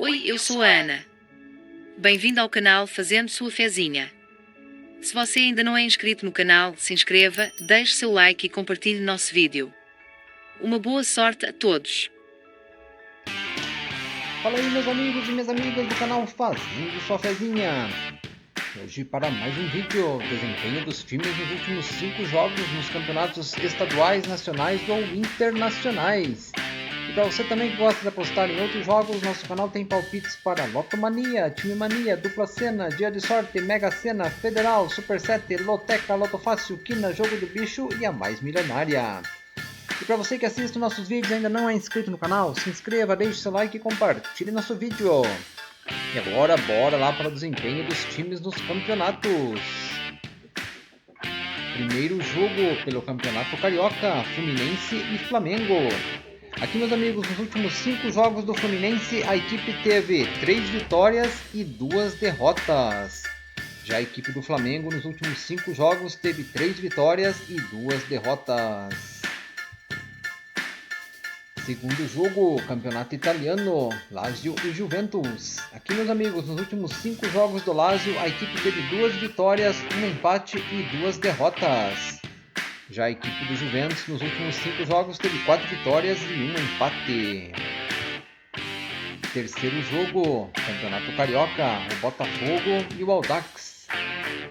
Oi, eu sou a Ana. Bem-vindo ao canal Fazendo Sua Fezinha. Se você ainda não é inscrito no canal, se inscreva, deixe seu like e compartilhe nosso vídeo. Uma boa sorte a todos! Fala aí, meus amigos e minhas amigas do canal Fazendo Sua Fezinha. Hoje para mais um vídeo, desempenho dos times nos últimos 5 jogos nos campeonatos estaduais, nacionais ou internacionais. E para você também que gosta de apostar em outros jogos, nosso canal tem palpites para Lotomania, Time Mania, Dupla Sena, Dia de Sorte, Mega Sena, Federal, Super 7, Loteca, Loto Fácil, Quina, Jogo do Bicho e a Mais Milionária. E para você que assiste nossos vídeos e ainda não é inscrito no canal, se inscreva, deixe seu like e compartilhe nosso vídeo. E agora, bora lá para o desempenho dos times nos campeonatos. Primeiro jogo pelo Campeonato Carioca, Fluminense e Flamengo. Aqui, meus amigos, nos últimos 5 jogos do Fluminense, a equipe teve 3 vitórias e 2 derrotas. Já a equipe do Flamengo, nos últimos 5 jogos, teve 3 vitórias e 2 derrotas. Segundo jogo, Campeonato Italiano, Lazio e Juventus. Aqui, meus amigos, nos últimos 5 jogos do Lazio, a equipe teve 2 vitórias, 1 empate e 2 derrotas. Já a equipe do Juventus, nos últimos 5 jogos, teve 4 vitórias e 1 empate. Terceiro jogo, Campeonato Carioca, o Botafogo e o Audax.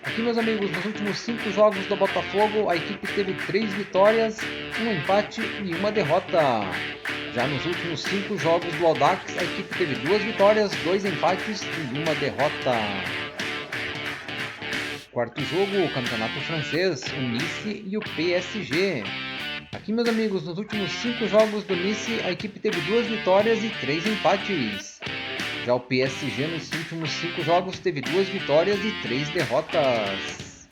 Aqui, meus amigos, nos últimos 5 jogos do Botafogo, a equipe teve 3 vitórias, 1 empate e 1 derrota. Já nos últimos 5 jogos do Audax, a equipe teve 2 vitórias, 2 empates e 1 derrota. Quarto jogo, o Campeonato Francês, o Nice e o PSG. Aqui, meus amigos, nos últimos 5 jogos do Nice, a equipe teve 2 vitórias e 3 empates. Já o PSG, nos últimos 5 jogos, teve 2 vitórias e 3 derrotas.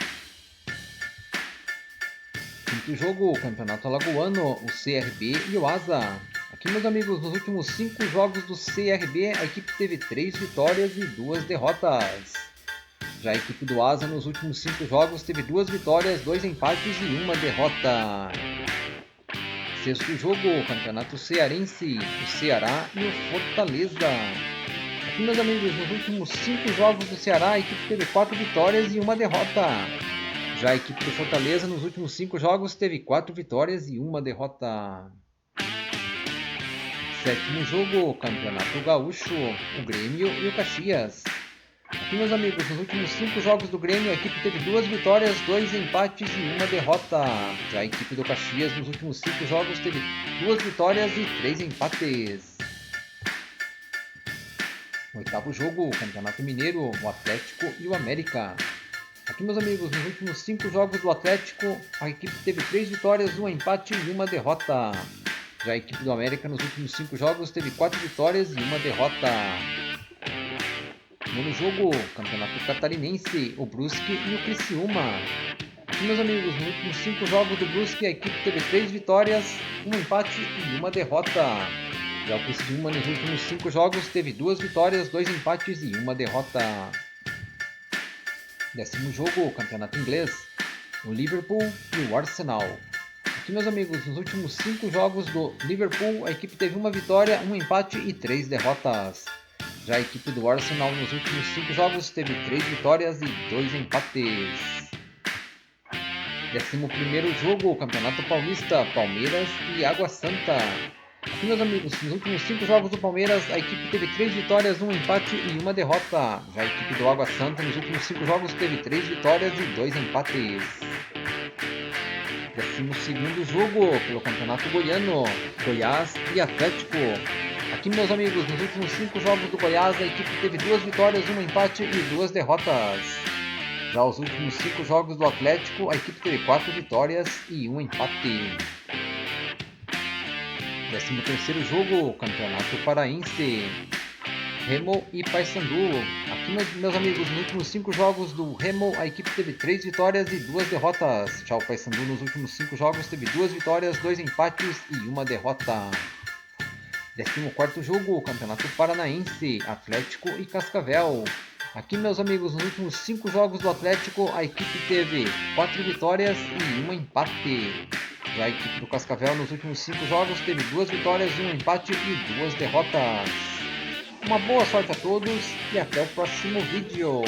Quinto jogo, o Campeonato Alagoano, o CRB e o Asa. Aqui, meus amigos, nos últimos 5 jogos do CRB, a equipe teve 3 vitórias e 2 derrotas. Já a equipe do Asa, nos últimos 5 jogos, teve 2 vitórias, 2 empates e 1 derrota. Sexto jogo, o Campeonato Cearense, o Ceará e o Fortaleza. Aqui, meus amigos, nos últimos 5 jogos do Ceará, a equipe teve 4 vitórias e 1 derrota. Já a equipe do Fortaleza, nos últimos 5 jogos, teve 4 vitórias e 1 derrota. Sétimo jogo, o Campeonato Gaúcho, o Grêmio e o Caxias. Aqui, meus amigos, nos últimos 5 jogos do Grêmio, a equipe teve 2 vitórias, 2 empates e 1 derrota. Já a equipe do Caxias, nos últimos 5 jogos, teve 2 vitórias e 3 empates. Oitavo jogo, o Campeonato Mineiro, o Atlético e o América. Aqui, meus amigos, nos últimos 5 jogos do Atlético, a equipe teve 3 vitórias, 1 empate e 1 derrota. Já a equipe do América, nos últimos 5 jogos, teve 4 vitórias e 1 derrota. No jogo, Campeonato Catarinense, o Brusque e o Criciúma. Aqui, meus amigos, nos últimos 5 jogos do Brusque, a equipe teve 3 vitórias, 1 empate e 1 derrota. Já o Criciúma, nos últimos 5 jogos, teve 2 vitórias, 2 empates e 1 derrota. Décimo jogo, o Campeonato Inglês, o Liverpool e o Arsenal. Aqui, meus amigos, nos últimos 5 jogos do Liverpool, a equipe teve 1 vitória, 1 empate e 3 derrotas. Já a equipe do Arsenal, nos últimos 5 jogos, teve 3 vitórias e 2 empates. 11º jogo, o Campeonato Paulista, Palmeiras e Água Santa. Aqui, meus amigos, nos últimos 5 jogos do Palmeiras, a equipe teve 3 vitórias, 1 empate e 1 derrota. Já a equipe do Água Santa, nos últimos 5 jogos, teve 3 vitórias e 2 empates. 12º jogo pelo Campeonato Goiano, Goiás e Atlético. Aqui, meus amigos, nos últimos 5 jogos do Goiás, a equipe teve 2 vitórias, 1 empate e 2 derrotas. Já os últimos 5 jogos do Atlético, a equipe teve 4 vitórias e 1 empate. 13º jogo, Campeonato Paraense, Remo e Paysandu. Aqui, meus amigos, nos últimos 5 jogos do Remo, a equipe teve 3 vitórias e 2 derrotas. Já o Paysandu, nos últimos 5 jogos, teve 2 vitórias, 2 empates e 1 derrota. 14º jogo, o Campeonato Paranaense, Atlético e Cascavel. Aqui, meus amigos, nos últimos 5 jogos do Atlético, a equipe teve 4 vitórias e 1 empate. Já a equipe do Cascavel, nos últimos 5 jogos, teve 2 vitórias, 1 empate e 2 derrotas. Uma boa sorte a todos e até o próximo vídeo.